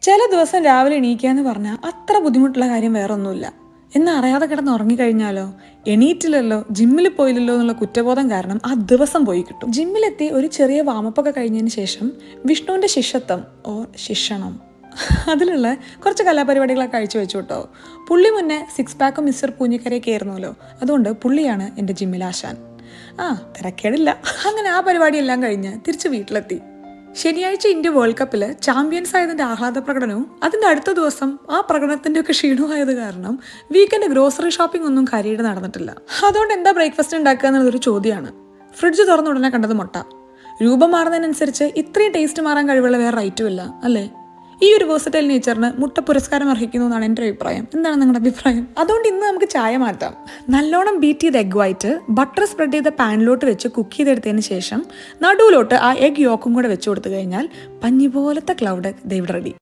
ചില ദിവസം രാവിലെ എണീക്കുക എന്ന് പറഞ്ഞാൽ അത്ര ബുദ്ധിമുട്ടുള്ള കാര്യം വേറെ ഒന്നുമില്ല. എന്നറിയാതെ കിടന്ന് ഉറങ്ങിക്കഴിഞ്ഞാലോ, എണീറ്റില്ലല്ലോ, ജിമ്മിൽ പോയില്ലല്ലോ എന്നുള്ള കുറ്റബോധം കാരണം ആ ദിവസം പോയി കിട്ടും. ജിമ്മിലെത്തി ഒരു ചെറിയ വാമപ്പൊക്കെ കഴിഞ്ഞതിന് ശേഷം വിഷ്ണുവിൻ്റെ ശിഷ്യത്വം ഓർ ശിക്ഷണം അതിലുള്ള കുറച്ച് കലാപരിപാടികളൊക്കെ കഴിച്ചു വെച്ചു കേട്ടോ. പുള്ളി മുന്നേ 6 പാക്കും മിസ്റ്റർ പൂഞ്ഞിക്കരയൊക്കെ ആയിരുന്നല്ലോ, അതുകൊണ്ട് പുള്ളിയാണ് എൻ്റെ ജിമ്മിലാശാൻ. തിരക്കേടില്ല. അങ്ങനെ ആ പരിപാടിയെല്ലാം കഴിഞ്ഞ് തിരിച്ച് വീട്ടിലെത്തി. ശനിയാഴ്ച ഇന്ത്യ വേൾഡ് കപ്പിൽ ചാമ്പ്യൻസ് ആയതിൻ്റെ ആഹ്ലാദ പ്രകടനവും അതിൻ്റെ അടുത്ത ദിവസം ആ പ്രകടനത്തിൻ്റെ ഒക്കെ ക്ഷീണമായത് കാരണം വീക്കെൻഡ് ഗ്രോസറി ഷോപ്പിംഗ് ഒന്നും കാര്യമായിട്ട് നടന്നിട്ടില്ല. അതുകൊണ്ട് എന്താ ബ്രേക്ക്ഫാസ്റ്റ് ഉണ്ടാക്കുക എന്നുള്ളതൊരു ചോദ്യമാണ്. ഫ്രിഡ്ജ് തുറന്ന ഉടനെ കണ്ടത് മുട്ട. രൂപം മാറുന്നതിനനുസരിച്ച് ഇത്രയും ടേസ്റ്റ് മാറാൻ കഴിവുള്ള വേറെ ഐറ്റം ഇല്ല അല്ലേ? ഈ ഒരു വേഴ്സറ്റൈൽ നേച്ചറിന് മുട്ട പുരസ്കാരം അർഹിക്കുന്നു എന്നാണ് എൻ്റെ അഭിപ്രായം. എന്താണ് നിങ്ങളുടെ അഭിപ്രായം? അതുകൊണ്ട് ഇന്ന് നമുക്ക് ചായ മാറ്റാം. നല്ലോണം ബീറ്റ് ചെയ്ത എഗ് വൈറ്റ് ബട്ടർ സ്പ്രെഡ് ചെയ്ത പാനിലോട്ട് വെച്ച് കുക്ക് ചെയ്തെടുത്തതിന് ശേഷം നടുവിലോട്ട് ആ എഗ് യോക്കും കൂടെ വെച്ച് കൊടുത്തു കഴിഞ്ഞാൽ പഞ്ഞി പോലത്തെ ക്ലൗഡ് ഇവിടെ റെഡി.